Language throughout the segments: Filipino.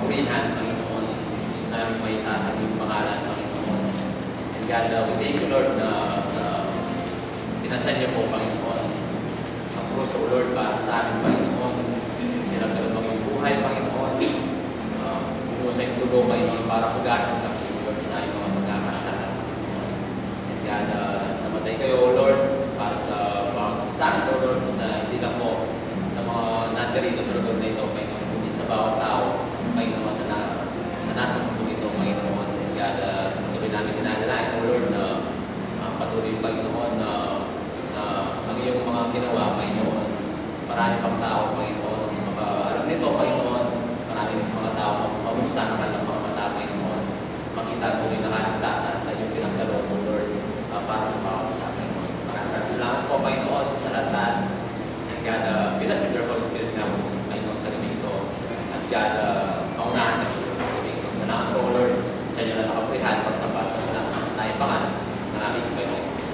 papurihan, Panginoon. Gusto namin may itaas ang iyong pangalan, Panginoon. And God, we thank you, Lord, na pinasan niyo po, Panginoon. Ang krus, O Lord, para sa amin, Panginoon. Pinagkaroon ng iyong buhay, Panginoon. Pinusa yung dugo, Panginoon, para pugasan kami, Lord, sa iyong mga pagkakasala, Panginoon. And God, namatay kayo, O Lord, para sa bawat sa O Lord, na hindi lang po sa mga nandarito sa lugar na ito, Panginoon, kundi sa bawat tao, Panginoon, na nasa mundo ito, Panginoon. And God, patuloy namin dinadalain, O Lord, na patuloy, Panginoon, na ang iyong mga ginawa, Panginoon. Marami pang tao, Panginoon. Alam nito, Panginoon, maraming mga tao mabusa ng kanilang mga mata, Panginoon. Makita tuloy na kaligtasan na iyong pinagkaloob, O Lord, para sa bawat sa Panginoon. Maraming salamat po, Panginoon, sa lahat. And God, bless with your Holy Spirit nga po, Panginoon, sa gabi ito. At God, paunahan kami sa gabi ito. Salamat po, Lord, sa inyo na nakaprihan, pagsambas sa salamat sa tayong pangalan. Maraming Panginoon, Jesus.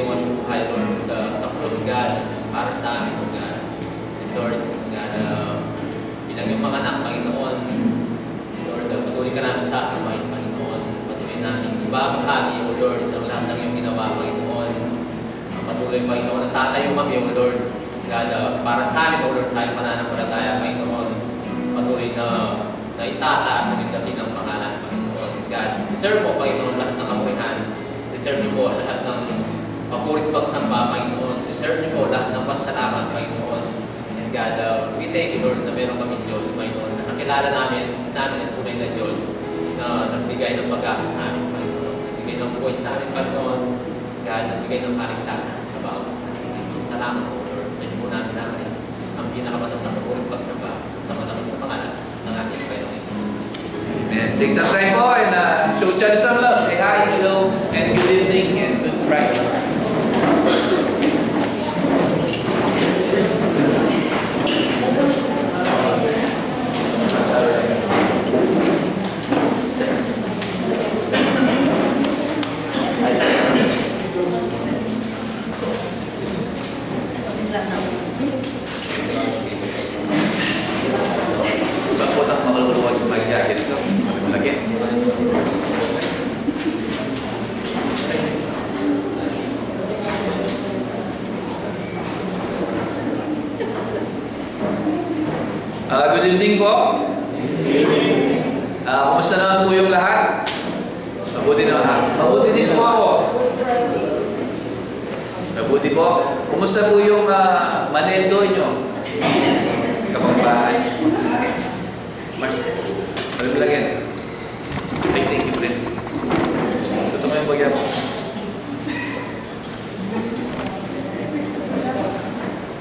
iyong buhay, Lord, sa cross, God, para sa amin, O God. And Lord, God, bilang yung mga anak, Panginoon, Lord, patuloy ka namin sasabayin, Panginoon. Patuloy namin ibabahagi, O Lord, ang lahat ng iyong ginawa, Panginoon. Patuloy, Panginoon, at tatayo kami, O Lord, God, para sa amin, O Lord, sa aming pananampalataya, Panginoon. Patuloy na itataas ang dating ng pangalan, Panginoon. God, deserve mo, Panginoon, lahat ng kapurihan. Deserve niyo po lahat ng papurit pagsamba, Panginoon. Deserve niyo po lahat ng pasalamat, Panginoon. And God, we thank you, Lord, na meron kami Diyos, Panginoon, na nakilala namin ang tunay na Diyos na nagbigay ng pag-asa sa amin, Panginoon. Nagbigay ng buhay sa amin, Panginoon. God, nagbigay ng kaligtasan sa bawat sa amin. Salamat po, Lord. Sa inyo po namin ang pinakabatas na papurit pagsamba sa matamis na pangalan ng ating Panginoon Jesus. Amen. Take some time po and show each other some love. Say hi, hello, and good evening and good Friday. Bakit ang makaluluwag yung mic jacket ito? Malaki. Good evening po. Kumusta naman po yung lahat? Mabuti naman ha? Mabuti din po ako. Mabuti po. Kumusta po yung Maneldo nyo? Kapambahay. Mars. Balik mo lang yan. Ay, thank you, friend. Ito mo yung bagyan mo.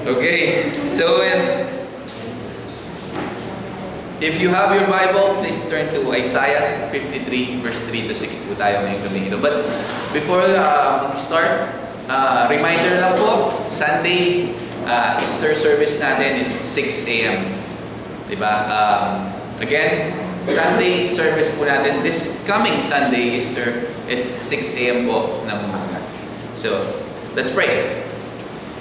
Okay, so if you have your Bible, please turn to Isaiah 53 verse 3 to 6 po tayo ngayong gabi. But before mag-start, reminder lang po, Sunday Easter service natin is 6 a.m. Diba? Again, Sunday service po natin, this coming Sunday Easter is 6 a.m. po ng umaga. So, let's pray.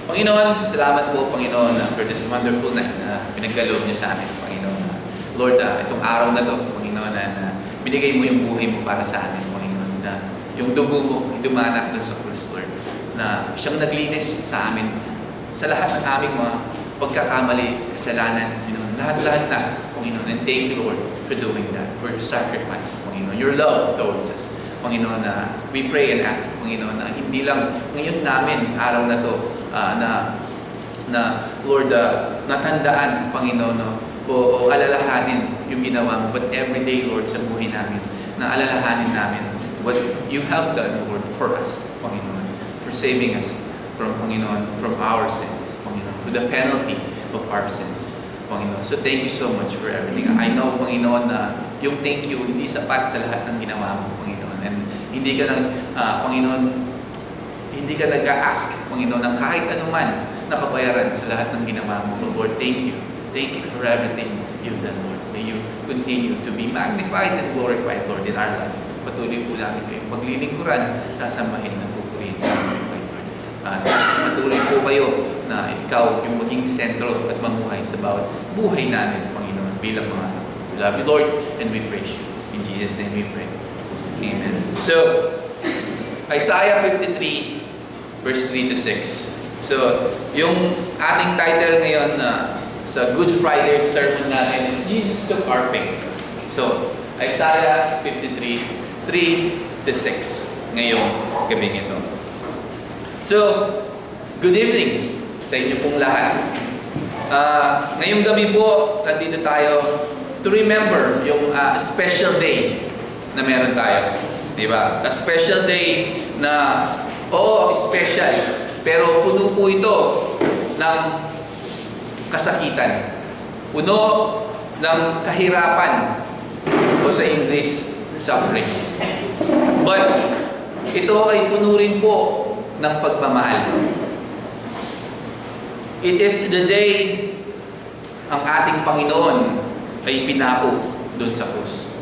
Panginoon, salamat po, Panginoon, for this wonderful night na pinagkaloob niyo sa amin, Panginoon. Lord, itong araw na to, Panginoon, na binigay mo yung buhay mo para sa amin, Panginoon, na yung dugo mo, dumanak dun sa krus, Lord, na siyang naglinis sa amin, sa lahat ng aming mga pagkakamali, kasalanan, Panginoon, lahat-lahat na, Panginoon, and thank you, Lord, for doing that, for your sacrifice, Panginoon, your love towards us, Panginoon, na we pray and ask, Panginoon, na hindi lang ngayon namin, araw na to, na Lord, natandaan, Panginoon, o alalahanin yung ginawa mo, but every day, Lord, sa buhay namin, na alalahanin namin what you have done, Lord, for us, Panginoon, for saving us from, Panginoon, from our sins, Panginoon, for the penalty of our sins, Panginoon. So thank you so much for everything. I know, Panginoon, na yung thank you hindi sapat sa lahat ng ginawa mo, Panginoon, and hindi ka Panginoon, hindi ka nag-a-ask, Panginoon, ng kahit anuman nakabayaran sa lahat ng ginawa mo. Lord, thank you. Thank you for everything you've done, Lord. May you continue to be magnified and glorified, Lord, in our life. Patuloy po namin kayo maglilingkuran, sasambahin ng pupurihin sa amin, Lord. Patuloy po kayo na ikaw yung maging sentro at mamuhay sa bawat buhay namin, Panginoon, bilang mga anak. We love you, Lord, and we praise you. In Jesus' name we pray. Amen. So, Isaiah 53, verse 3 to 6. So, yung ating title ngayon sa Good Friday sermon natin is Jesus Took Our Pain. So, Isaiah 53, 3 to 6 ngayong gabi ito. So, good evening sa inyo pong lahat. Ngayong gabi po, nandito tayo to remember yung special day na meron tayo. Diba? A special day na, special, pero puno po ito ng kasakitan. Puno ng kahirapan, o sa English, suffering. But, ito ay puno rin po ng pagmamahal. It is the day ang ating Panginoon ay pinako doon sa krus.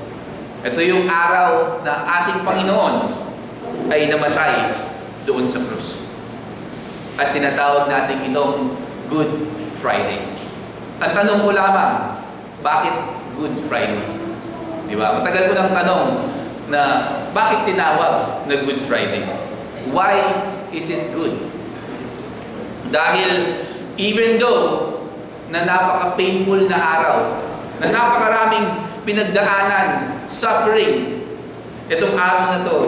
Ito yung araw na ating Panginoon ay namatay doon sa krus. at tinatawag natin itong Good Friday. Ang tanong ko lamang, bakit Good Friday? Di ba? Matagal ko ng tanong na bakit tinawag na Good Friday? Why is it good? Dahil even though na napaka-painful na araw, na napakaraming pinagdaanan, suffering, itong araw na to,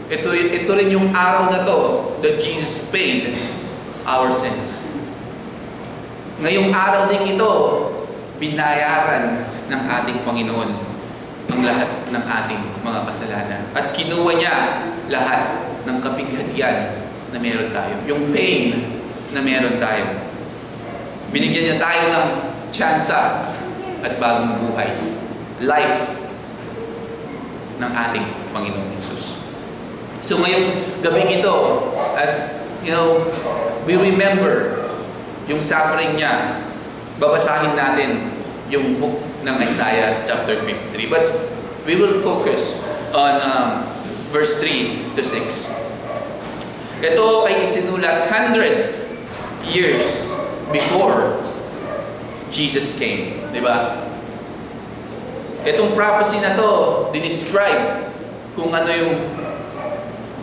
ito rin yung araw na to that Jesus paid our sins. Ngayong araw din ito, binayaran ng ating Panginoon ang lahat ng ating mga kasalanan. At kinuha niya lahat ng kapighatian na meron tayo. Yung pain na meron tayo. Binigyan niya tayo ng tsansa at bagong buhay. Life ng ating Panginoong Jesus. So ngayong gabing ito, as you know, we remember yung suffering niya. Babasahin natin yung book ng Isaiah chapter 53. But we will focus on verse 3 to 6. Ito ay isinulat 100 years before Jesus came. Diba? Itong prophecy na to, dinescribe kung ano yung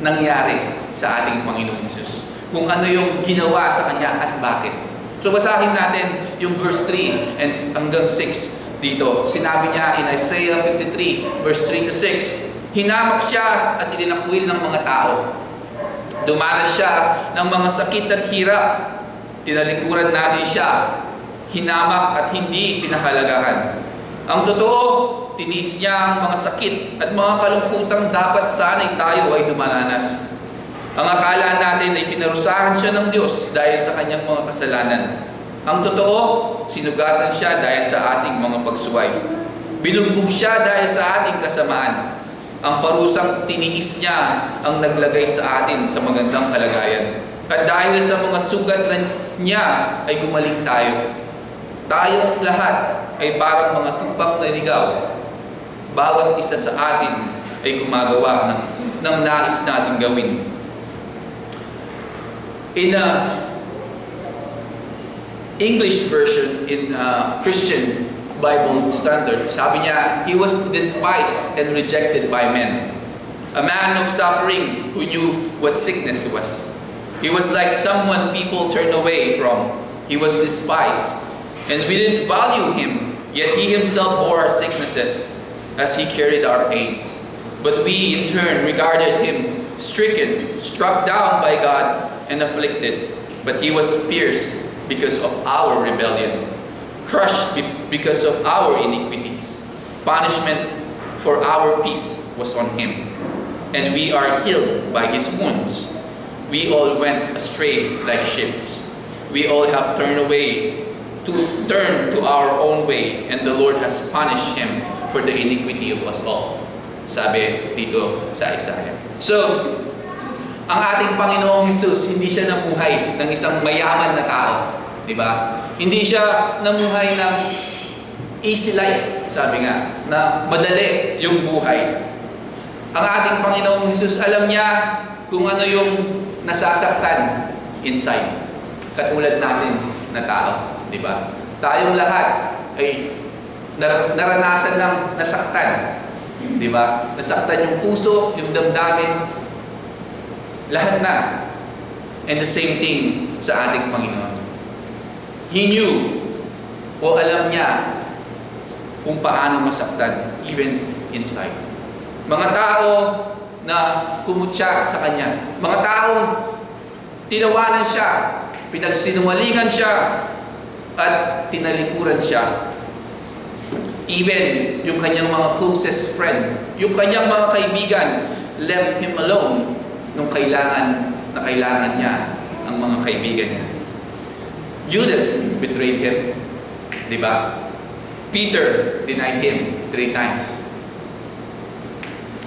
nangyari sa ating Panginoong Jesus. Kung ano yung ginawa sa Kanya at bakit. So basahin natin yung verse 3 and hanggang 6 dito. Sinabi niya in Isaiah 53 verse 3 to 6, hinamak siya at idinakwil ng mga tao. Dumanas siya ng mga sakit at hirap. Tinalikuran natin siya. Hinamak at hindi pinahalagahan. Ang totoo, tiniis niya ang mga sakit at mga kalungkutang dapat sana'y tayo ay dumaranas. Ang akala natin ay pinarusahan siya ng Diyos dahil sa kanyang mga kasalanan. Ang totoo, sinugatan siya dahil sa ating mga pagsuway. Binugbog siya dahil sa ating kasamaan. Ang parusang tiniis niya ang naglagay sa atin sa magandang kalagayan. At dahil sa mga sugat niya ay gumaling tayo. Tayong lahat ay parang mga tupang na ligaw. Bawat isa sa atin ay gumagawa ng nais natin gawin. In English version, in Christian Bible Standard, sabi niya, he was despised and rejected by men. A man of suffering who knew what sickness was. He was like someone people turn away from. He was despised. And we didn't value him, yet he himself bore our sicknesses as he carried our pains. But we in turn regarded him stricken, struck down by God, and afflicted. But he was pierced because of our rebellion, crushed because of our iniquities. Punishment for our peace was on him, and we are healed by his wounds. We all went astray like sheep. We all have turned to our own way, and the Lord has punished him for the iniquity of us all. Sabi dito sa Isaiah. So, ang ating Panginoong Jesus, hindi siya namuhay ng isang mayaman na tao. Diba? Hindi siya namuhay ng easy life, sabi nga, na madali yung buhay. Ang ating Panginoong Jesus, alam niya kung ano yung nasasaktan inside. Katulad natin na tao. Diba? Tayong lahat ay naranasan ng nasaktan. Diba? Nasaktan yung puso, yung damdamin, lahat na. And the same thing sa ating Panginoon. He knew o alam niya kung paano masaktan, even inside. Mga tao na kumutya sa Kanya. Mga taong tinawanan siya, pinagsinungalingan siya, at tinalikuran siya. Even yung kanyang mga closest friend, yung kanyang mga kaibigan, left him alone nung kailangan niya ang mga kaibigan niya. Judas betrayed him. Diba? Peter denied him 3 times.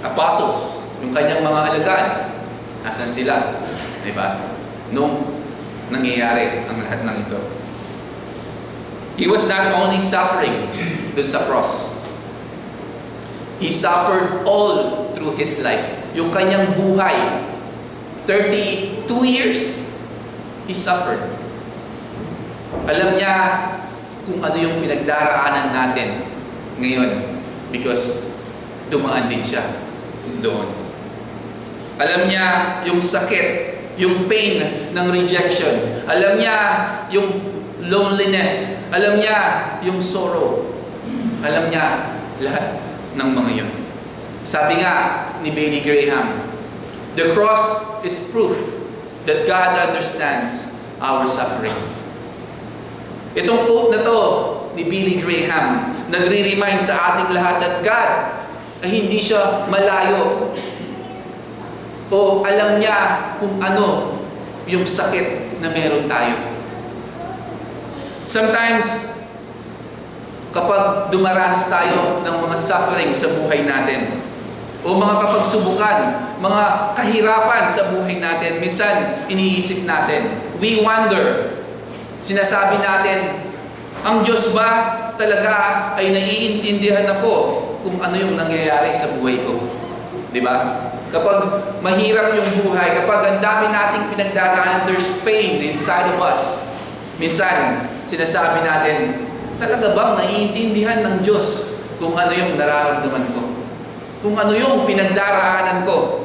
Apostles, yung kanyang mga alagad, nasan sila? Diba? Nung nangyayari ang lahat ng ito. He was not only suffering dun sa cross. He suffered all through His life. Yung kanyang buhay, 32 years, He suffered. Alam niya kung ano yung pinagdaraanan natin ngayon because dumaan din siya doon. Alam niya yung sakit, yung pain ng rejection. Alam niya yung loneliness. Alam niya yung sorrow. Alam niya lahat ng mga yun. Sabi nga ni Billy Graham, the cross is proof that God understands our sufferings. Itong quote na to ni Billy Graham, nagre-remind sa ating lahat that God ay hindi siya malayo o alam niya kung ano yung sakit na meron tayo. Sometimes, kapag dumaranas tayo ng mga suffering sa buhay natin, o mga kapagsubukan, mga kahirapan sa buhay natin, minsan iniisip natin, we wonder, sinasabi natin, ang Diyos ba talaga ay naiintindihan ako kung ano yung nangyayari sa buhay ko? Diba? Kapag mahirap yung buhay, kapag ang dami nating pinagdaraanan, there's pain inside of us. Minsan, sinasabi natin, talaga bang naiintindihan ng Diyos kung ano yung nararamdaman ko? Kung ano yung pinagdaraanan ko?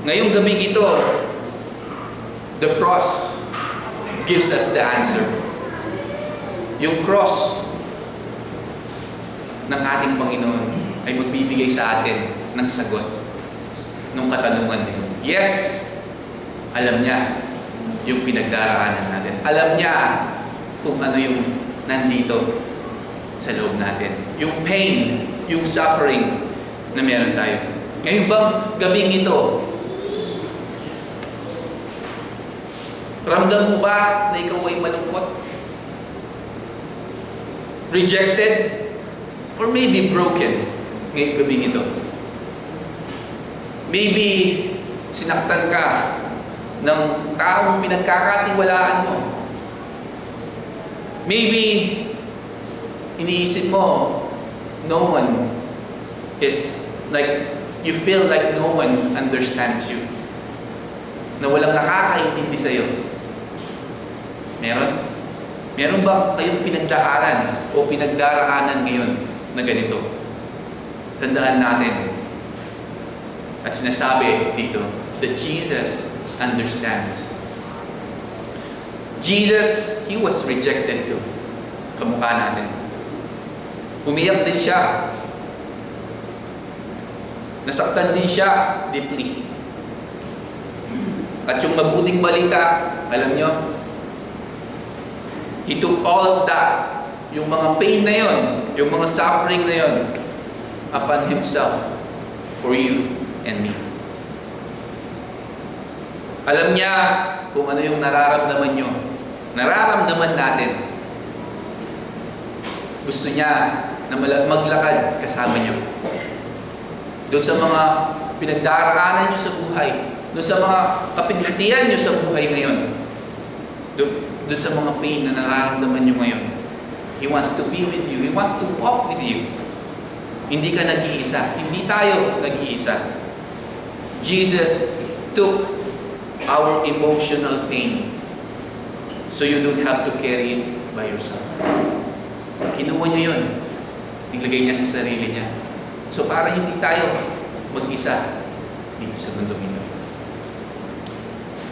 Ngayong gabing ito, the cross gives us the answer. Yung cross ng ating Panginoon ay magbibigay sa atin ng sagot ng katanungan niyo. Yes, alam niya yung pinagdaraanan natin. Alam niya kung ano yung nandito sa loob natin. Yung pain, yung suffering na meron tayo. Ngayon bang gabing ito, ramdam mo ba na ikaw ay malungkot? Rejected? Or maybe broken ngayong gabing ito? Maybe sinaktan ka ng taong pinagkakatiwalaan mo. Maybe iniisip mo, no one is like, you feel like no one understands you. Na walang nakakaintindi sa'yo. Meron? Meron ba kayong pinagdaanan o pinagdaraanan ngayon na ganito? Tandaan natin. At sinasabi dito, that Jesus understands. Jesus, He was rejected too. Kamukha natin. Umiyak din siya. Nasaktan din siya deeply. At yung mabuting balita, alam nyo, He took all of that, yung mga pain na yon, yung mga suffering na yon, upon Himself for you and me. Alam niya kung ano yung nararamdaman nyo. Nararamdaman natin. Gusto niya na maglakad kasama niyo. Doon sa mga pinagdaraanan niyo sa buhay, doon sa mga kapighatian niyo sa buhay ngayon, doon sa mga pain na nararamdaman niyo ngayon, He wants to be with you. He wants to walk with you. Hindi ka nag-iisa. Hindi tayo nag-iisa. Jesus took our emotional pain so you don't have to carry it by yourself. Kinuha niya yun. Nilagay niya sa sarili niya. So para hindi tayo mag-isa dito sa mundong ito.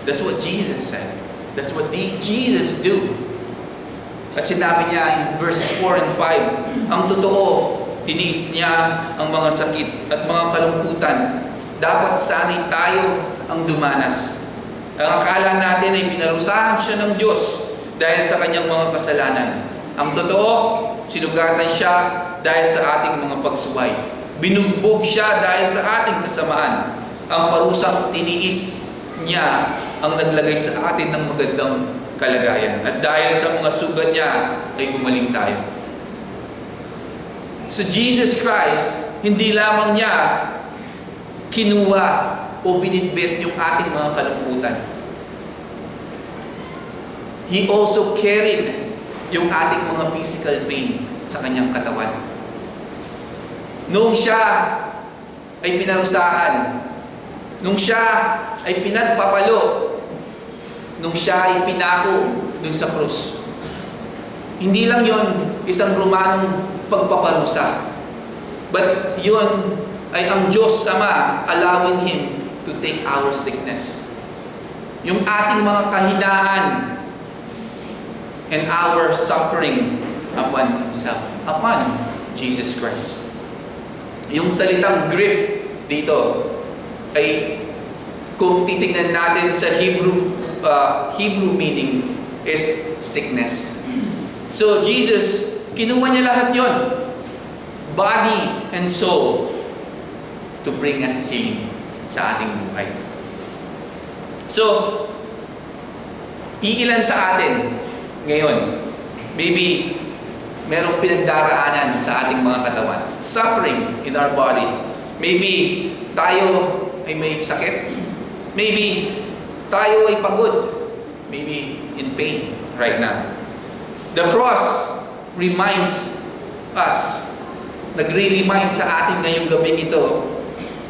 That's what Jesus said. That's what Jesus do. At sinabi niya in verse 4 and 5, ang totoo, tiniis niya ang mga sakit at mga kalungkutan. Dapat sana'y tayo ang dumanas. Ang akala natin ay pinarusahan siya ng Diyos dahil sa kanyang mga kasalanan. Ang totoo, sinugatan siya dahil sa ating mga pagsuway. Binugbog siya dahil sa ating kasamaan. Ang parusang tiniis niya ang naglagay sa atin ng magandang kalagayan. At dahil sa mga sugat niya, ay gumaling tayo. So Jesus Christ, hindi lamang niya kinuha o binitbit yung ating mga kalungkutan. He also carried yung ating mga physical pain sa kanyang katawan. Noong siya ay pinarusahan, nung siya ay pinagpapalo, nung siya ay pinako dun sa krus. Hindi lang yon isang Romanong pagpaparusa. But yun ay ang Diyos Ama allowing Him to take our sickness. Yung ating mga kahinaan and our suffering upon Himself, upon Jesus Christ. Yung salitang grief dito ay kung titignan natin sa Hebrew meaning is sickness. So Jesus, kinuha niya lahat yon, body and soul, to bring us healing sa ating buhay. So, iilan sa atin ngayon, maybe merong pinagdaraanan sa ating mga katawan, suffering in our body. Maybe tayo ay may sakit. Maybe tayo ay pagod. Maybe in pain right now. The cross reminds us, nagre-remind sa atin ngayong gabing ito,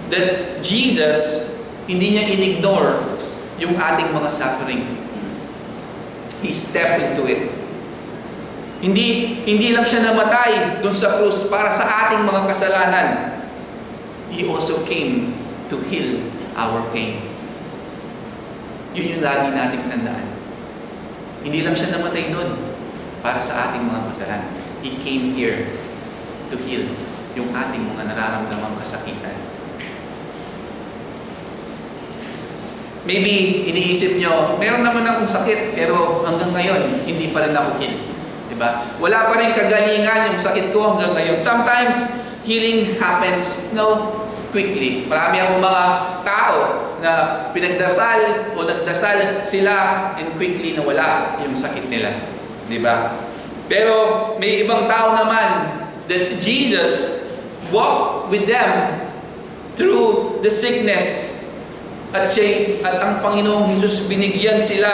that Jesus, hindi niya in-ignore yung ating mga suffering. He stepped into it. Hindi lang siya namatay dun sa krus para sa ating mga kasalanan. He also came to heal our pain. Yun yung lagi nating tandaan. Hindi lang siya namatay dun para sa ating mga kasalanan. He came here to heal yung ating mga nararamdamang kasakitan. Maybe iniisip nyo, meron naman akong sakit pero hanggang ngayon hindi pa rin ako heal. Diba? Wala pa rin kagalingan yung sakit ko hanggang ngayon. Sometimes healing happens quickly. Marami akong mga tao na pinagdasal o nagdasal sila and quickly nawala yung sakit nila. Diba? Pero may ibang tao naman that Jesus walked with them through the sickness. At ang Panginoong Hesus binigyan sila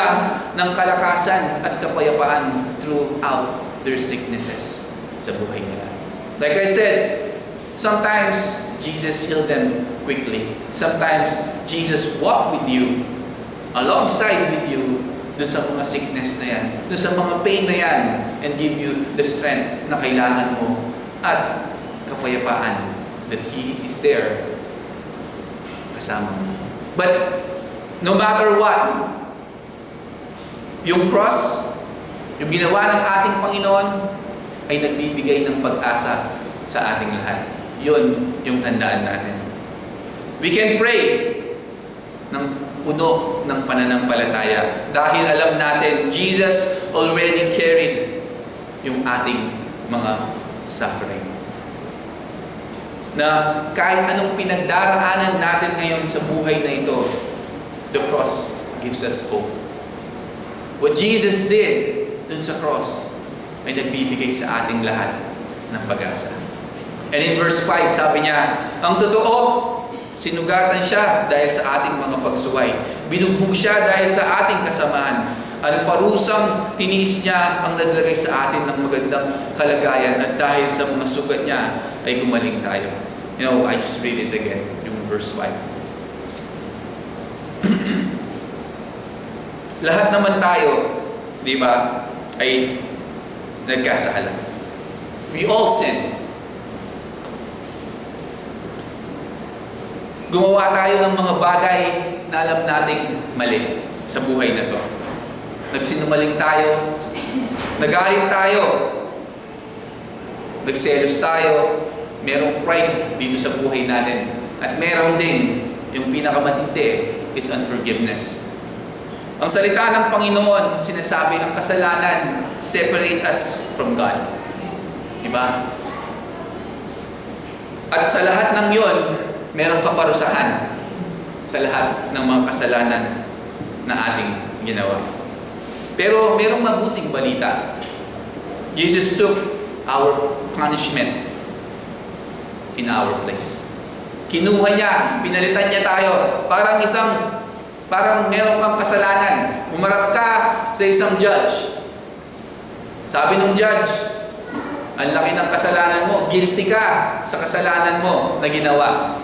ng kalakasan at kapayapaan throughout their sicknesses sa buhay nila. Like I said, sometimes Jesus healed them quickly. Sometimes Jesus walked with you, alongside with you, dun sa mga sickness na yan, dun sa mga pain na yan, and give you the strength na kailangan mo at kapayapaan that He is there kasama mo. But no matter what, yung cross, yung ginawa ng ating Panginoon, ay nagbibigay ng pag-asa sa ating lahat. Yun yung tandaan natin. We can pray ng puno ng pananampalataya dahil alam natin, Jesus already carried yung ating mga suffering. Na kahit anong pinagdaraanan natin ngayon sa buhay na ito, the cross gives us hope. What Jesus did dun sa cross ay nagbibigay sa ating lahat ng pag-asa. And in verse 5, sabi niya, ang totoo, sinugatan siya dahil sa ating mga pagsuway. Binugbog siya dahil sa ating kasamaan. Ang parusang tiniis niya ang naglagay sa atin ng magandang kalagayan at dahil sa mga sugat niya ay gumaling tayo. I just read it again, yung verse 5. Lahat naman tayo, di ba, ay nagkasala. We all sin. Gumawa tayo ng mga bagay na alam nating mali sa buhay na to. Nagsinungaling tayo, nagalit tayo, nagselos tayo, merong pride dito sa buhay natin. At meron din, yung pinakamatindi is unforgiveness. Ang salita ng Panginoon, sinasabi, ang kasalanan separate us from God. Diba? At sa lahat ng yon, merong kaparusahan sa lahat ng mga kasalanan na ating ginawa. Pero merong mabuting balita. Jesus took our punishment in our place. Kinuha niya, pinalitan niya tayo. Parang meron kang kasalanan. Umarap ka sa isang judge. Sabi ng judge, ang laki ng kasalanan mo, guilty ka sa kasalanan mo na ginawa.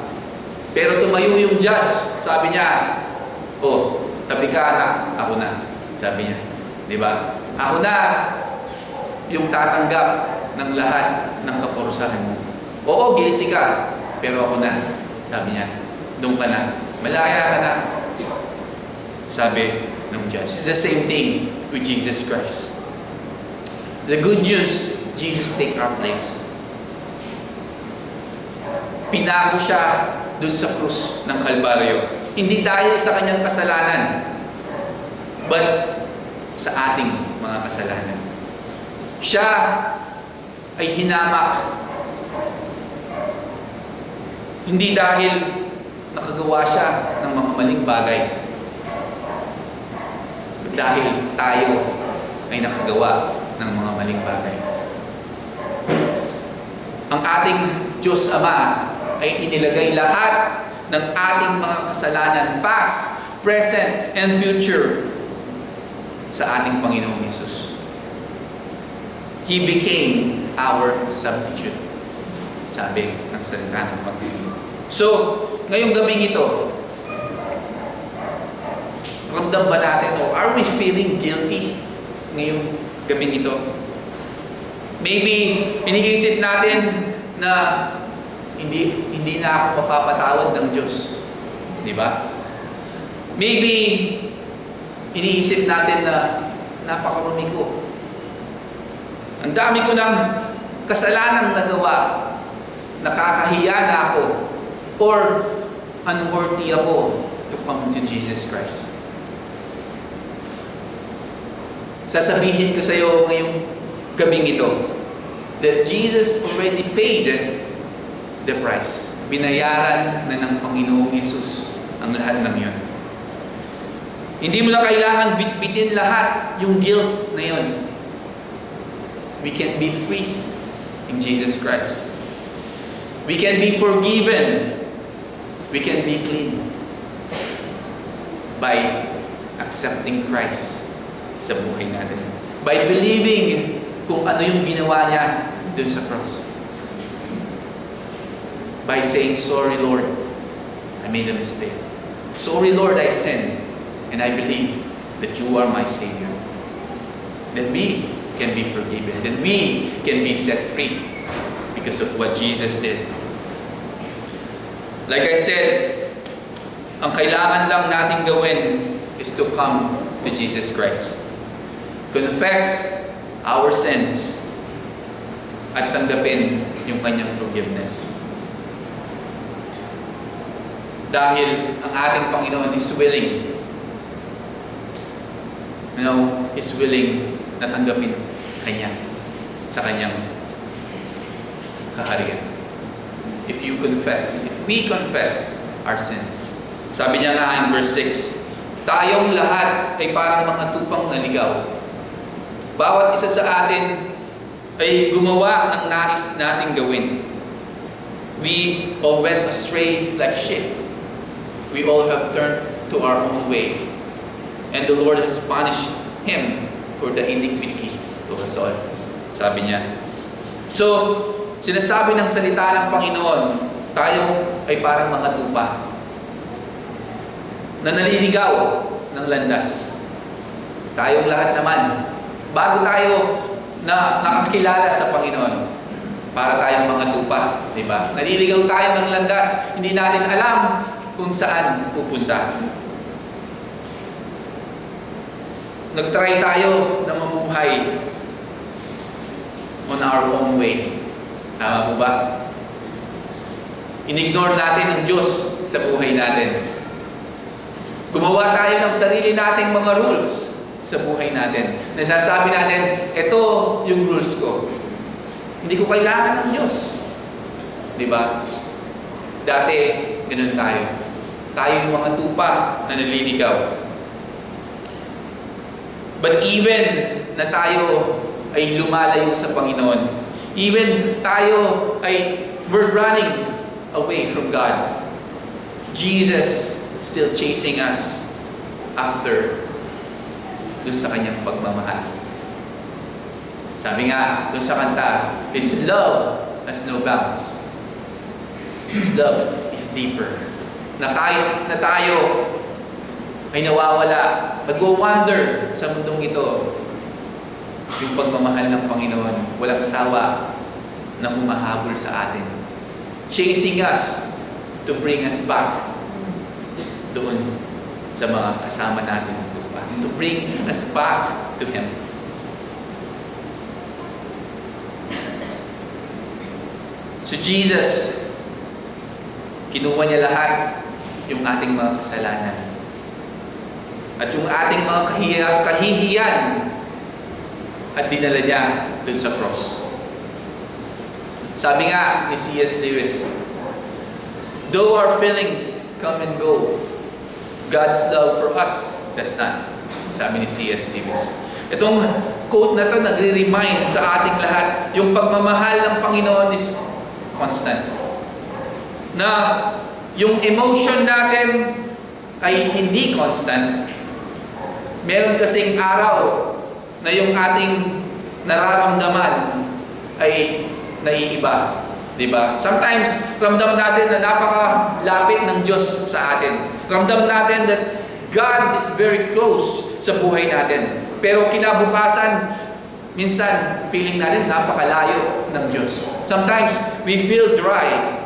Pero tumayo yung judge. Sabi niya, oh, tabi ka anak, ako na. Sabi niya. Di ba? Ako na yung tatanggap ng lahat ng kaparusahan mo. Oo, guilty ka. Pero ako na. Sabi niya, doon ka na. Malaya ka na. Sabi ng judge. It's the same thing with Jesus Christ. The good news, Jesus take our place. Pinako siya dun sa krus ng Kalbaryo. Hindi dahil sa kanyang kasalanan, but sa ating mga kasalanan. Siya ay hinamak. Hindi dahil nakagawa siya ng mga maling bagay, dahil tayo ay nakagawa ng mga maling bagay. Ang ating Diyos Ama ay inilagay lahat ng ating mga kasalanan, past, present, and future, sa ating Panginoong Hesus. He became our substitute, sabi ng salita ng Panginoon. So, ngayong gabing ito, ramdam ba natin, o are we feeling guilty ngayong gabing ito? Maybe iniisip natin na hindi na ako mapapatawad ng Diyos. Di ba? Maybe iniisip natin na napakarumi ko. Ang dami ko ng kasalanang nagawa. Nakakahiya na ako. Or unworthy ako to come to Jesus Christ. Sasabihin ko sa iyo ngayong gabing ito that Jesus already paid the price. Binayaran na ng Panginoong Hesus ang lahat ng yun. Hindi mo na kailangan bitbitin lahat yung guilt na yun. We can be free in Jesus Christ. We can be forgiven. We can be clean by accepting Christ sa buhay natin. By believing kung ano yung ginawa niya dun sa cross. By saying, sorry Lord, I made a mistake. Sorry Lord, I sinned. And I believe that you are my Savior. Then we can be forgiven. Then we can be set free because of what Jesus did. Like I said, ang kailangan lang natin gawin is to come to Jesus Christ. Confess our sins at tanggapin yung kanyang forgiveness. Dahil ang ating Panginoon is willing. Is willing na tanggapin kanya sa kanyang kaharian. If we confess our sins. Sabi niya nga in verse 6, tayong lahat ay parang mga tupang naligaw. Bawat isa sa atin ay gumawa ng nais nating gawin. We all went astray like sheep. We all have turned to our own way. And the Lord has punished him for the iniquity of us all. Sabi niya. So, sinasabi ng salita ng Panginoon, tayo ay parang mga tupa na naliligaw ng landas. Tayong lahat naman, bago tayo na nakakilala sa Panginoon, para tayong mga tupa, di ba? Naliligaw tayo ng landas, hindi natin alam kung saan pupunta. Nag-try tayo na mamuhay on our own way. Tama po ba? Inignore natin ang Diyos sa buhay natin. Gumawa tayo ng sarili nating mga rules sa buhay natin. Nasasabi natin, ito yung rules ko. Hindi ko kailangan ng Diyos. Di ba? Dati, ganun tayo. Tayo yung mga tupa na naliligaw. But even na tayo ay lumalayo sa Panginoon, even tayo ay we're running away from God, Jesus still chasing us after dun sa kanyang pagmamahal. Sabi nga dun sa kanta, His love has no bounds. His love is deeper na kahit na tayo ay nawawala, nag-wander sa mundong ito, yung pagmamahal ng Panginoon, walang sawa na humahabol sa atin. Chasing us to bring us back doon sa mga kasama natin ng tupa. To bring us back to Him. So Jesus, kinuha niya lahat yung ating mga kasalanan. At yung ating mga kahihiyan at dinala niya dun sa cross. Sabi nga ni C.S. Lewis, though our feelings come and go, God's love for us does not. Sabi ni C.S. Lewis. Itong quote na to nagre-remind sa ating lahat, yung pagmamahal ng Panginoon is constant. Na yung emotion natin ay hindi constant. Meron kasing araw na yung ating nararamdaman ay naiiba. Diba? Sometimes, ramdam natin na napakalapit ng Diyos sa atin. Ramdam natin that God is very close sa buhay natin. Pero kinabukasan, minsan, feeling natin napakalayo ng Diyos. Sometimes, we feel dry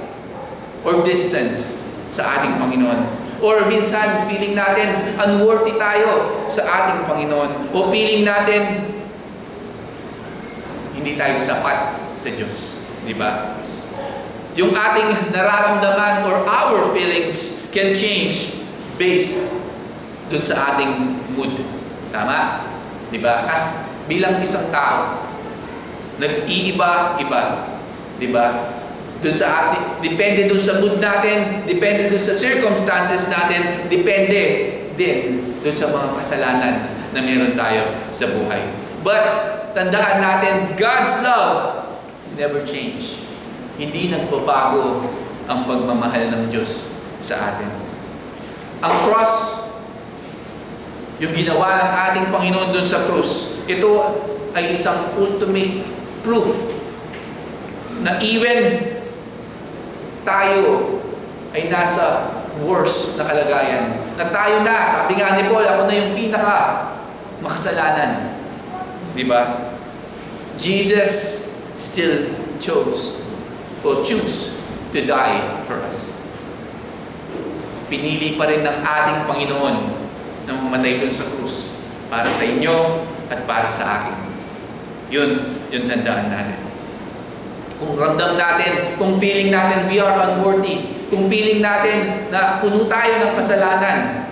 or distance sa ating Panginoon. Or minsan, feeling natin unworthy tayo sa ating Panginoon. O feeling natin hindi tayo sapat sa Diyos. Di ba? Yung ating nararamdaman or our feelings can change based dun sa ating mood. Tama? Di ba? As bilang isang tao, nag-iiba-iba. Di ba? Dun sa ating, depende dun sa mood natin, depende dun sa circumstances natin, depende din dun sa mga kasalanan na meron tayo sa buhay. But, tandaan natin, God's love never change. Hindi nagbabago ang pagmamahal ng Diyos sa atin. Ang cross, yung ginawa ng ating Panginoon dun sa krus, ito ay isang ultimate proof na even tayo ay nasa worst na kalagayan. Na tayo na, sabi nga ni Paul, ako na yung pinaka makasalanan. Di ba? Jesus still chose to die for us. Pinili pa rin ng ating Panginoon na mamatay dun sa krus para sa inyo at para sa akin. Yun, yung tandaan natin. Kung ramdam natin, kung feeling natin we are unworthy, kung feeling natin na puno tayo ng kasalanan,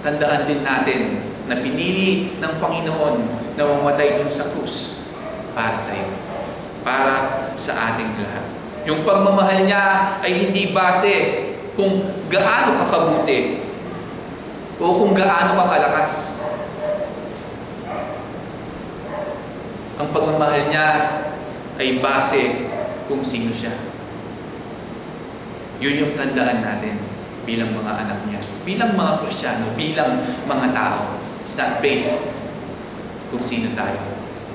tandaan din natin na pinili ng Panginoon na mamatay dun sa krus para sa iyo, para sa ating lahat. Yung pagmamahal niya ay hindi base kung gaano ka kabuti o kung gaano ka kalakas. Ang pagmamahal niya ay base kung sino siya. Yun yung tandaan natin bilang mga anak niya, bilang mga Kristiyano, bilang mga tao. It's not based kung sino tayo,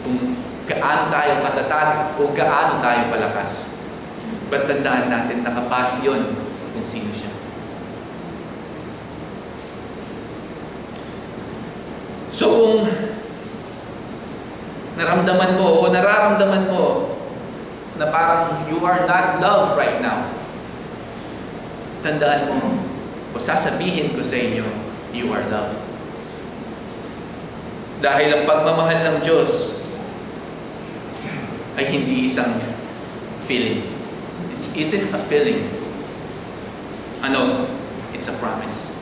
kung gaano tayo katatag o gaano tayo palakas. But tandaan natin, nakabase yun kung sino siya. So kung naramdaman mo o nararamdaman mo na parang you are not loved right now, tandaan mo o sasabihin ko sa inyo, you are loved. Dahil ang pagmamahal ng Diyos ay hindi isang feeling. It isn't a feeling. Ano? It's a promise.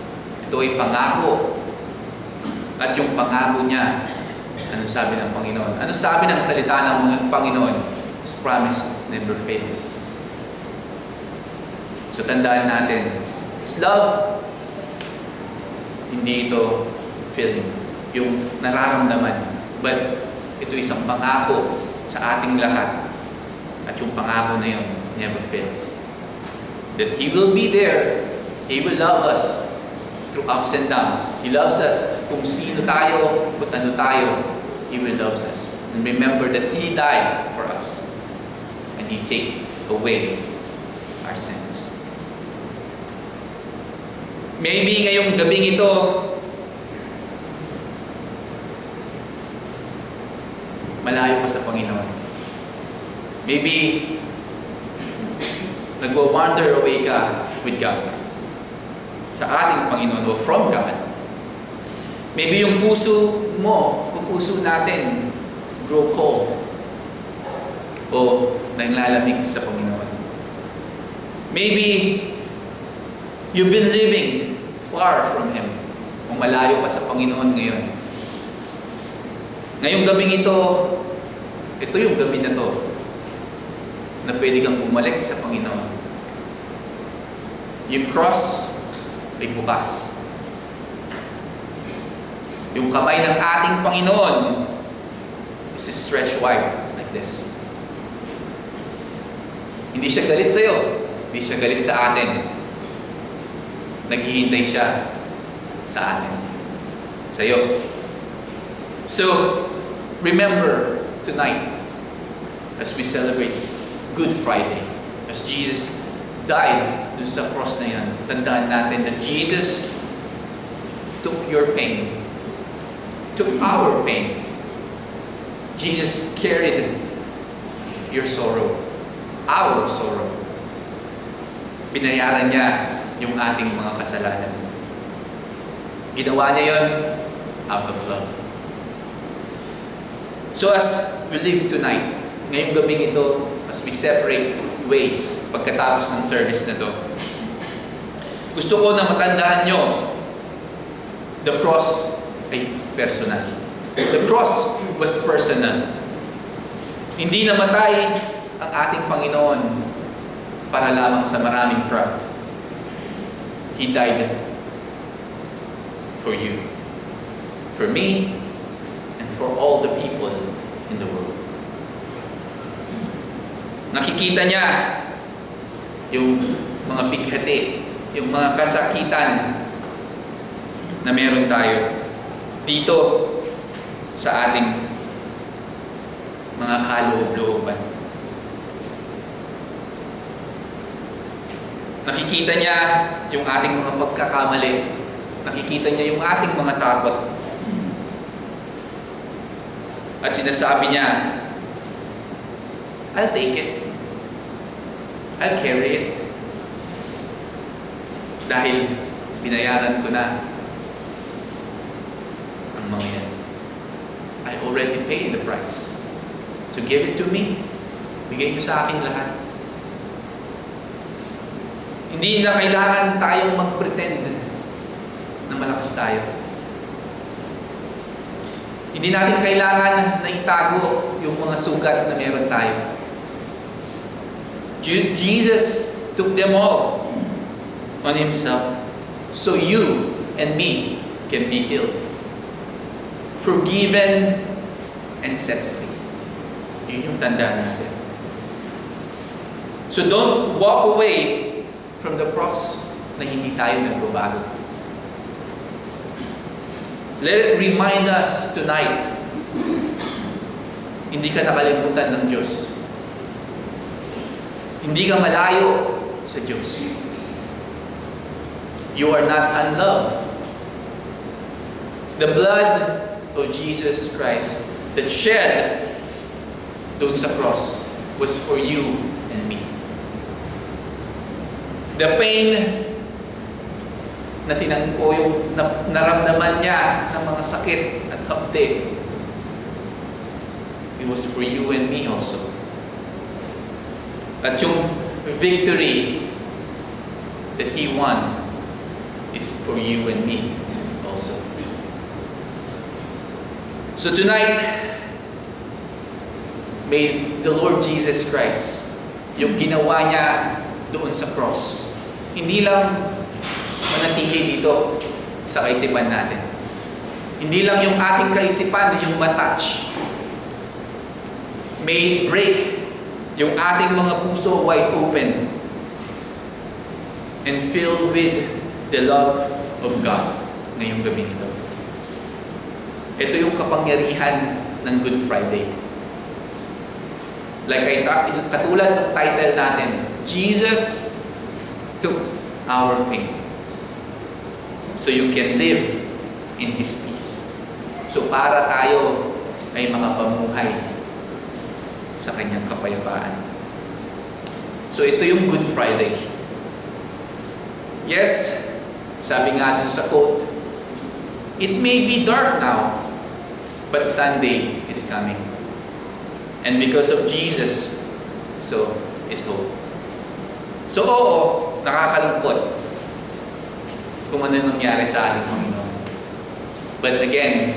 Ito ay pangako. At yung pangako niya, ano sabi ng Panginoon? Ano sabi ng salita ng Panginoon? His promise never fails. So tandaan natin, it's love. Hindi ito feeling, yung nararamdaman. But ito isang pangako sa ating lahat. At yung pangako na yun never fails. That He will be there. He will love us through ups and downs. He loves us kung sino tayo, kung ano tayo. He will love us. And remember that He died for us. And He take away our sins. Maybe ngayong gabing ito, malayo ka sa Panginoon. Maybe nagwa-wander away ka with God, sa ating Panginoon o from God. Maybe yung puso mo, o puso natin, grow cold o nanglalamig sa Panginoon. Maybe you've been living far from Him o malayo ka sa Panginoon ngayon. Ngayong gabing ito yung gabi na to na pwede kang bumalik sa Panginoon. Yung cross ay bukas. Yung kamay ng ating Panginoon is stretched wide like this. Hindi siya galit sa'yo. Hindi siya galit sa atin. Naghihintay siya sa atin. Sa'yo. So, remember tonight as we celebrate Good Friday, as Jesus died dun sa cross na yan, tandaan natin that Jesus took your pain, took our pain. Jesus carried your sorrow, our sorrow. Binayaran niya yung ating mga kasalanan. Ginawa niya yon out of love. So as we live tonight, ngayong gabing ito, as we separate ways pagkatapos ng service na to, gusto ko na matandaan nyo, the cross ay personal. The cross was personal. Hindi namatay ang ating Panginoon para lamang sa maraming crowd. He died for you, for me, and for all the people in the world. Nakikita niya yung mga bighati, yung mga kasakitan na meron tayo dito sa ating mga kaloob-looban. Nakikita niya yung ating mga pagkakamali. Nakikita niya yung ating mga takot. At sinasabi niya, I'll take it. I'll carry it. Dahil binayaran ko na ang mga yan. I already paid the price. So give it to me. Bigay niyo sa akin lahat. Hindi na kailangan tayong mag-pretend na malakas tayo. Hindi natin kailangan na itago yung mga sugat na meron tayo. Jesus took them all on Himself so you and me can be healed, forgiven, and set free. Yun yung tandaan natin. So don't walk away from the cross na hindi tayo nagbabago. Let it remind us tonight, hindi ka nakalimutan ng Diyos. Hindi ka malayo sa Diyos. You are not unloved. The blood of Jesus Christ that shed doon sa cross was for you and me. The pain na yung naramdaman niya ng mga sakit at hapde, it was for you and me also. At yung victory that He won is for you and me also. So tonight, may the Lord Jesus Christ, yung ginawa niya doon sa cross, hindi lang manatili dito sa kaisipan natin. Hindi lang yung ating kaisipan yung matouch. May it break yung ating mga puso wide open and filled with the love of God ngayong gabi nito. Ito yung kapangyarihan ng Good Friday. Katulad ng title natin, Jesus took our pain. so you can live in His peace. So para tayo ay makapamuhay sa Kanyang kapayapaan. So ito yung Good Friday. Yes, sabi nga dun sa quote, it may be dark now, but Sunday is coming. And because of Jesus, so is hope. So oo, nakakalungkot kung ano yung nangyari sa ating Panginoon. But again,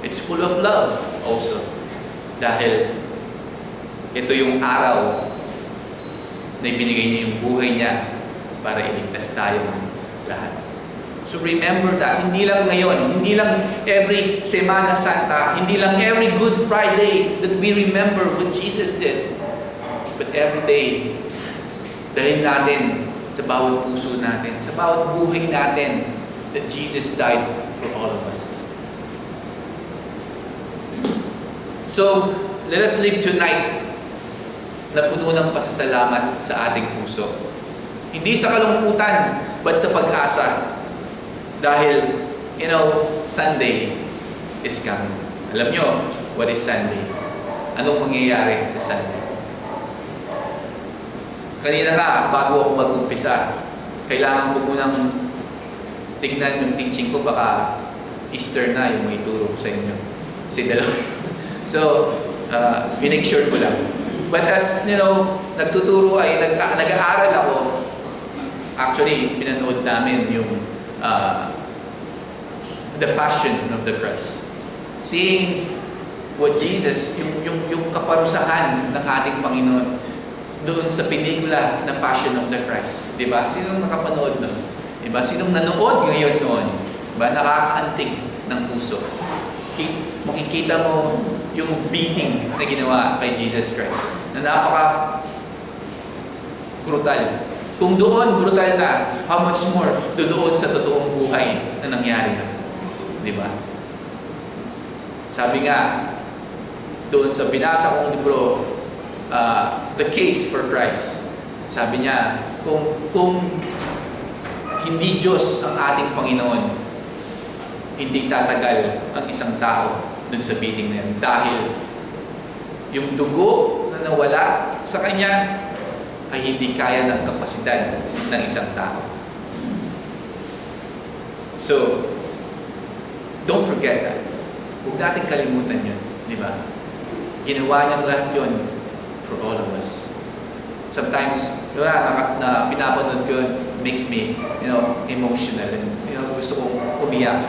it's full of love also. Dahil ito yung araw na ibinigay niya yung buhay niya para iligtas tayo lahat. So remember that, hindi lang ngayon, hindi lang every Semana Santa, hindi lang every Good Friday that we remember what Jesus did. But every day, dalhin natin sa bawat puso natin, sa bawat buhay natin, that Jesus died for all of us. So, let us live tonight na puno ng pasasalamat sa ating puso. Hindi sa kalungkutan, but sa pag-asa. Dahil, Sunday is coming. Alam nyo, what is Sunday? Anong mangyayari sa Sunday? Kanina nga, bago ako mag-umpisa, kailangan ko munang tignan yung teaching ko, baka Easter na yung may turo ko sa inyo. Kasi dalawa. So, make sure ko lang. But as, nagtuturo ay, nag-aaral ako, actually, pinanood namin yung the Passion of the Christ. Seeing what Jesus, yung kaparusahan ng ating Panginoon, doon sa pelikula na Passion of the Christ. Diba? Sinong nakapanood nun? Diba? Sinong nanood ngayon noon? Diba? Nakakaantig ng puso. Makikita mo yung beating na ginawa kay Jesus Christ. Na napaka brutal. Kung doon brutal na, how much more doon sa totoong buhay na nangyari na. Diba? Sabi nga, doon sa binasa kong libro, The Case for Christ. Sabi niya, kung hindi Diyos ang ating Panginoon, hindi tatagal ang isang tao dun sa beating na yan. Dahil yung dugo na nawala sa Kanya ay hindi kaya ng kapasidad ng isang tao. So, don't forget that. Huwag natin kalimutan yun. Di ba? Ginawa niyang lahat yun for all of us. Sometimes, na pinapanood ko, makes me, emotional and, gusto kong umiyak.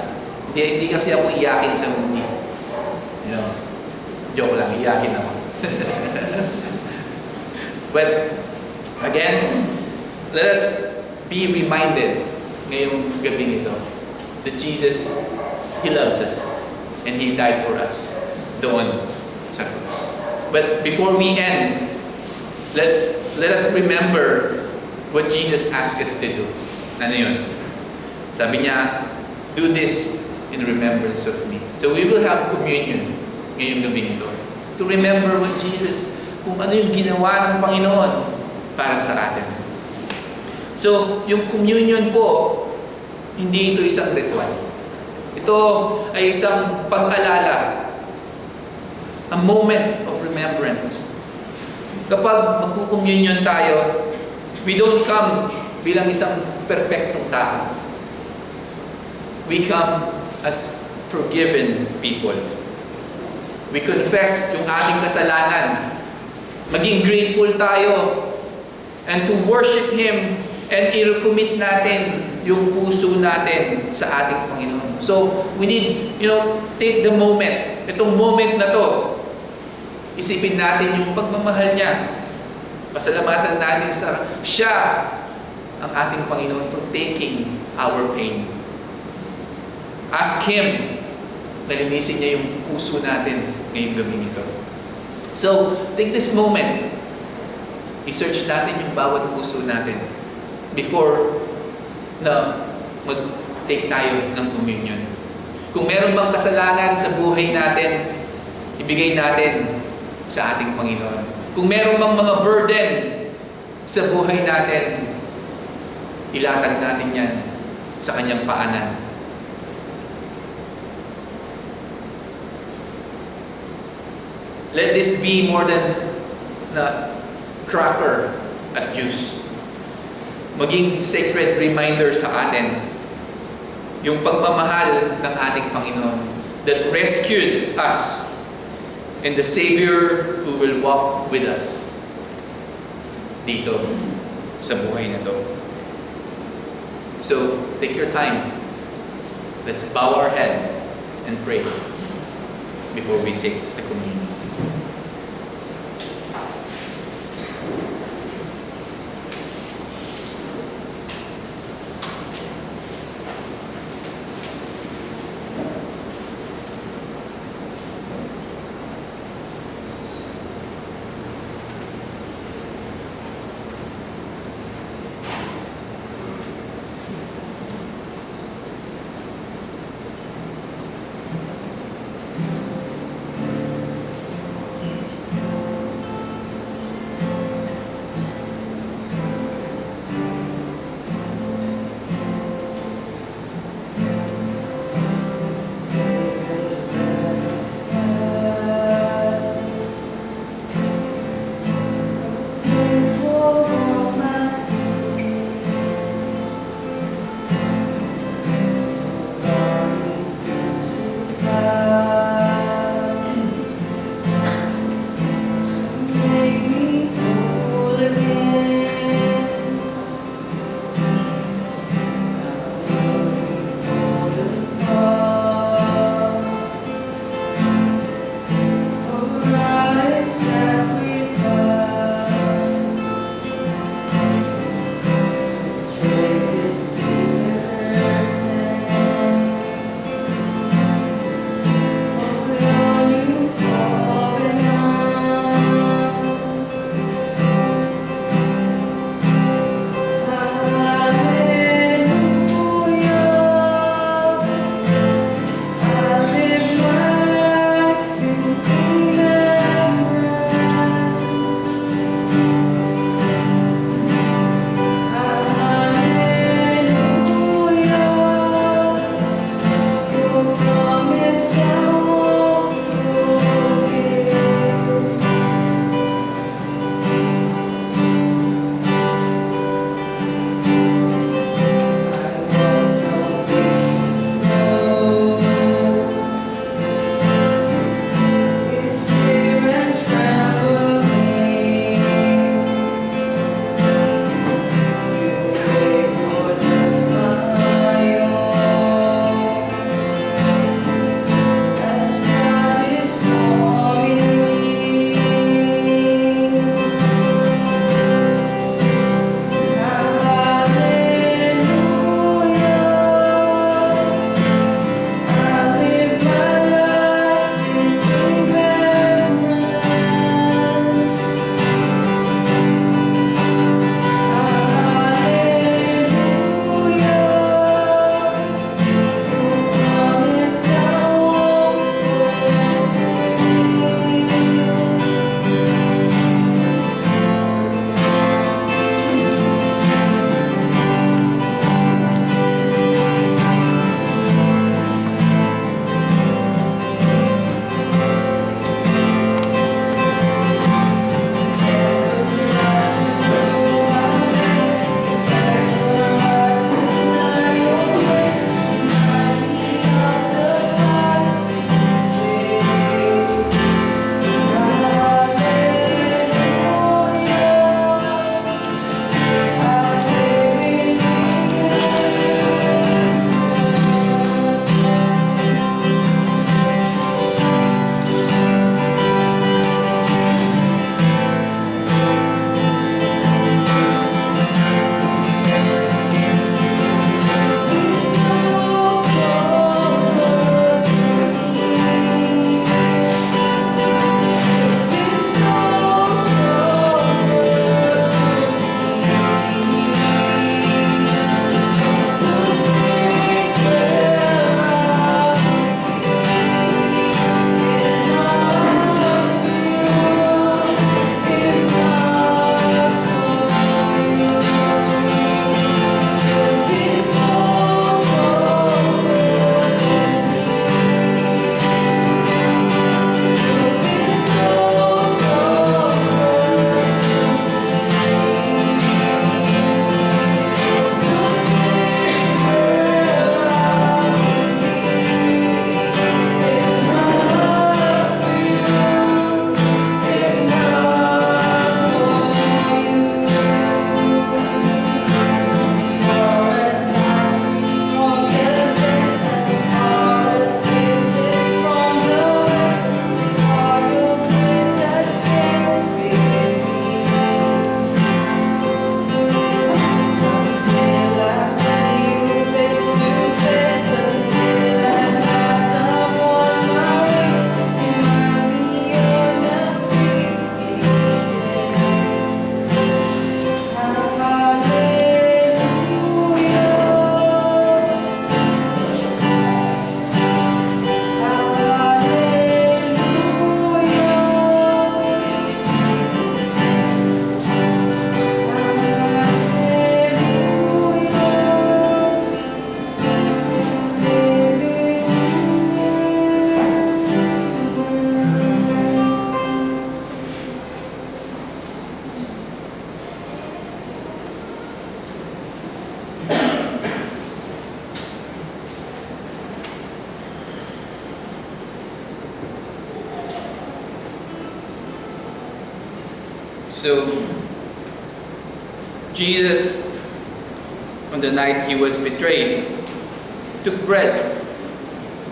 Hindi kasi ako iyakin sa movie. Joke lang, iyakin ako. But, again, let us be reminded ngayong gabi nito that Jesus, He loves us and He died for us doon sa krus. But before we end, let us remember what Jesus asked us to do. Ano yun? Sabi niya, do this in remembrance of me. So we will have communion ngayong gabi nito. To remember what Jesus, kung ano yung ginawa ng Panginoon para sa atin. So, yung communion po, hindi ito isang ritual. Ito ay isang pag-alala. A moment of remembrance. Kapag magkukommunion tayo, we don't come bilang isang perfectong tao. We come as forgiven people. We confess yung ating kasalanan. Maging grateful tayo. And to worship Him and i-recommit natin yung puso natin sa ating Panginoon. So, we need, take the moment. Itong moment na to, isipin natin yung pagmamahal niya. Pasalamatan natin sa siya, ang ating Panginoon, for taking our pain. Ask Him na linisin niya yung puso natin ngayong gabi nito. So, take this moment. I-search natin yung bawat puso natin before na mag-take tayo ng communion. Kung meron bang kasalanan sa buhay natin, ibigay natin sa ating Panginoon. Kung meron bang mga burden sa buhay natin, ilatag natin yan sa kanyang paanan. Let this be more than na cracker at juice. Maging sacred reminder sa atin yung pagmamahal ng ating Panginoon that rescued us and the Savior who will walk with us dito sa buhay na to. So, take your time. Let's bow our head and pray before we take the communion. So, Jesus, on the night he was betrayed, took bread,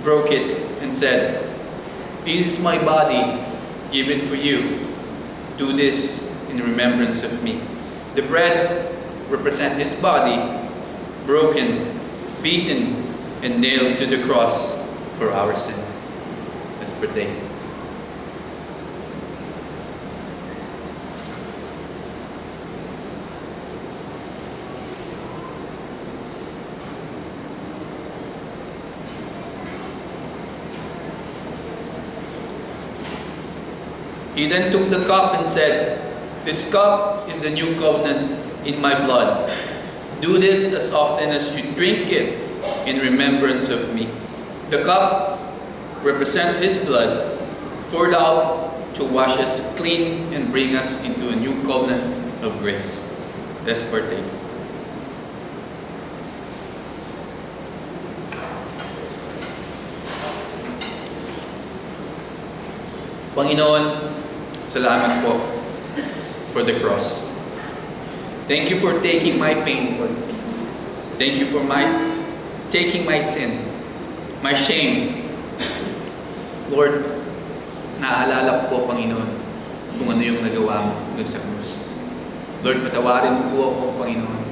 broke it, and said, "This is my body given for you. Do this in remembrance of me." The bread represents his body, broken, beaten, and nailed to the cross for our sins. Let's partake. He then took the cup and said, "This cup is the new covenant in my blood. Do this as often as you drink it in remembrance of me." The cup represents his blood, poured out to wash us clean and bring us into a new covenant of grace. Let's partake. Panginoon, salamat po for the cross. Thank you for taking my pain, Lord. Thank you for taking my sin, my shame. Lord, naaalala ko po, Panginoon, kung ano yung nagawa mo dun sa krus. Lord, patawarin mo po ako, Panginoon,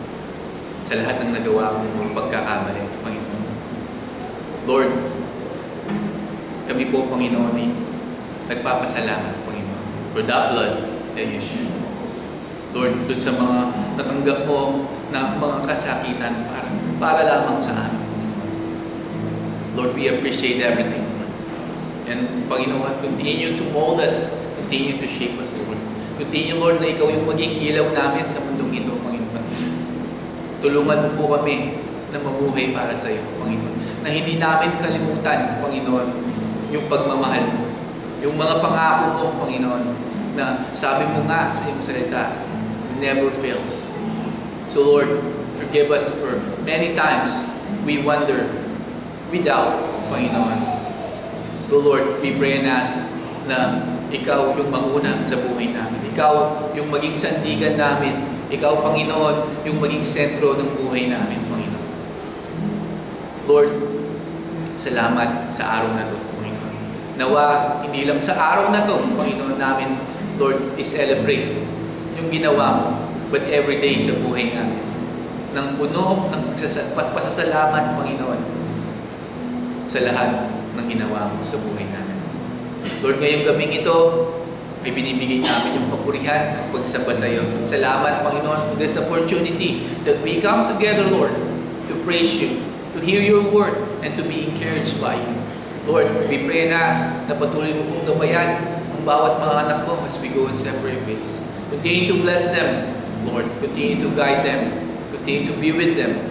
sa lahat ng nagawa mo pagkakamali, Panginoon. Lord, kami po, Panginoon, nagpapasalamat, Panginoon, for that blood that you shed. Lord, dun sa mga natanggap mo na mga kasakitan para lamang sa amin, Panginoon. Lord, we appreciate everything, Lord. And Panginoon, continue to mold us, continue to shape us, Lord. Continue, Lord, na ikaw yung maging ilaw namin sa mundong ito, Panginoon. Tulungan mo po kami na mabuhay para sa iyo, Panginoon. Na hindi namin kalimutan, Panginoon, yung pagmamahal mo. Yung mga pangako mo, Panginoon, na sabi mo nga sa iyong salita, never fails. So Lord, forgive us for many times we wonder, we doubt, Panginoon. So Lord, we pray and ask na ikaw yung manguna sa buhay namin. Ikaw yung maging sandigan namin. Ikaw, Panginoon, yung maging sentro ng buhay namin, Panginoon. Lord, salamat sa araw na ito, Panginoon. Nawa, hindi lang sa araw na ito, Panginoon namin, Lord, i-celebrate yung ginawa mo, but every day sa buhay namin. Nang puno ng pasasalamat, Panginoon, sa lahat ng ginawa mo sa buhay namin. Lord, ngayong gabing ito, ay binibigay namin yung kapurihan at pagsamba sa iyo. Salamat, Panginoon, for this opportunity that we come together, Lord, to praise you, to hear your word, and to be encouraged by you. Lord, we pray and ask na patuloy mo pong gabayan ang bawat mga anak mo as we go in separate ways. Continue to bless them, Lord. Continue to guide them. Continue to be with them.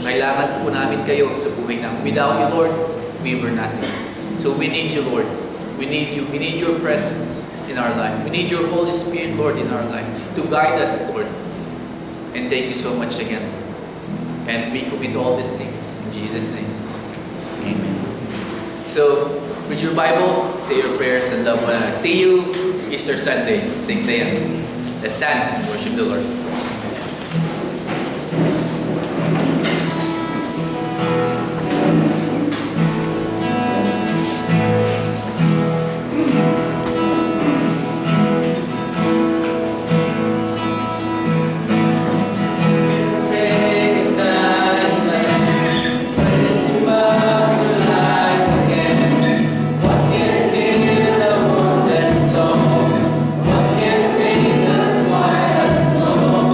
Kailangan po namin kayo sa buhay namin. Without you, Lord, we were nothing. So we need you, Lord. We need you. We need your presence in our life. We need your Holy Spirit, Lord, in our life to guide us, Lord. And thank you so much again. And we commit all these things in Jesus' name. Amen. So, with your Bible, say your prayers, and see you Easter Sunday. Sing saya. Let's stand and worship the Lord. What can make us white as snow?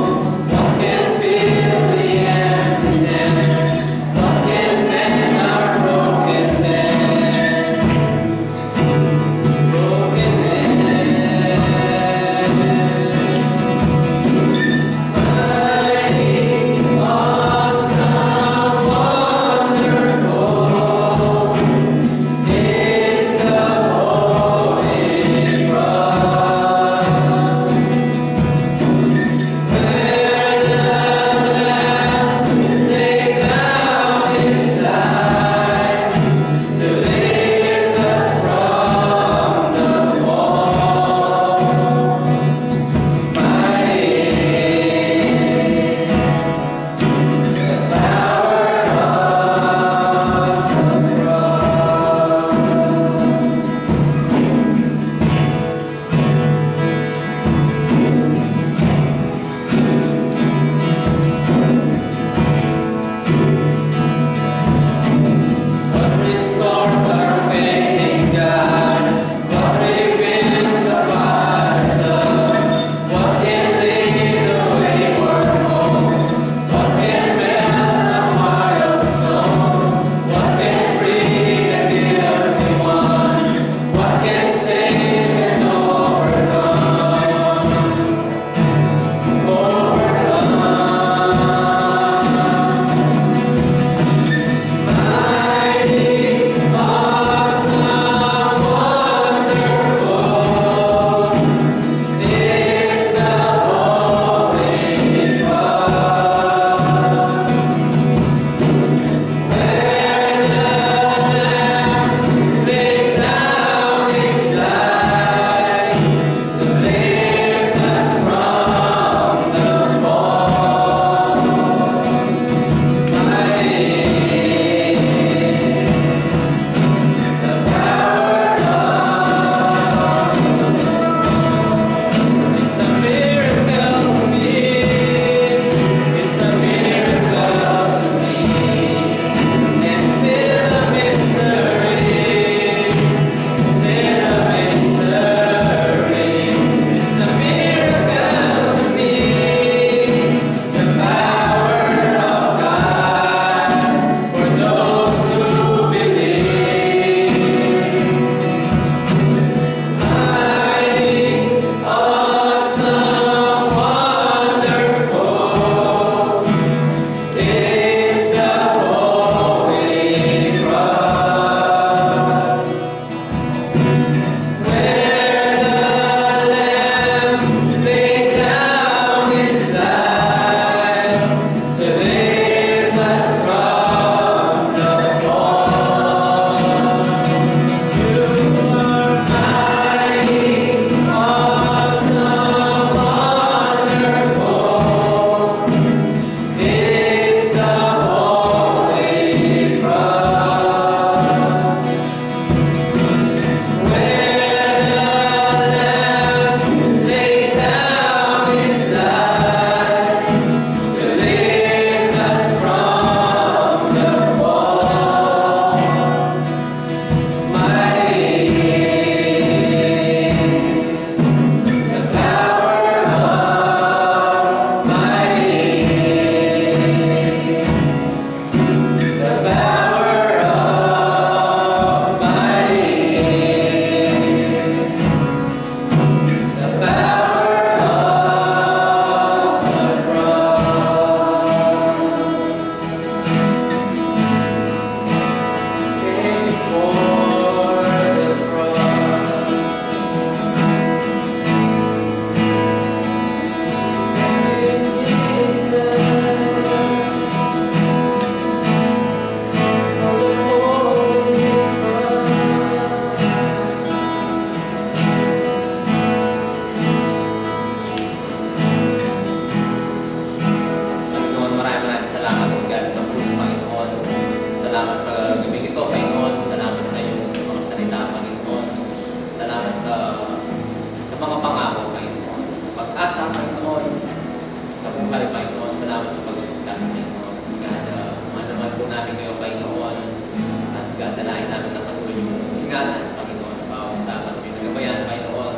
ingatan, Panginoon, bawat sa patuloy na gabayan, Panginoon.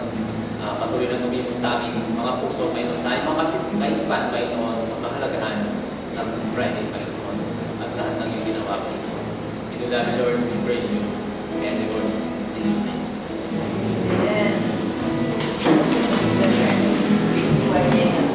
Patuloy na tumimos sa aming mga puso, Panginoon, sa aming mga kaisipan, Panginoon, ang mahalagahan ng Friday, Panginoon, at lahat ng iyong ginawa, Panginoon. In the name of the Lord, we praise you.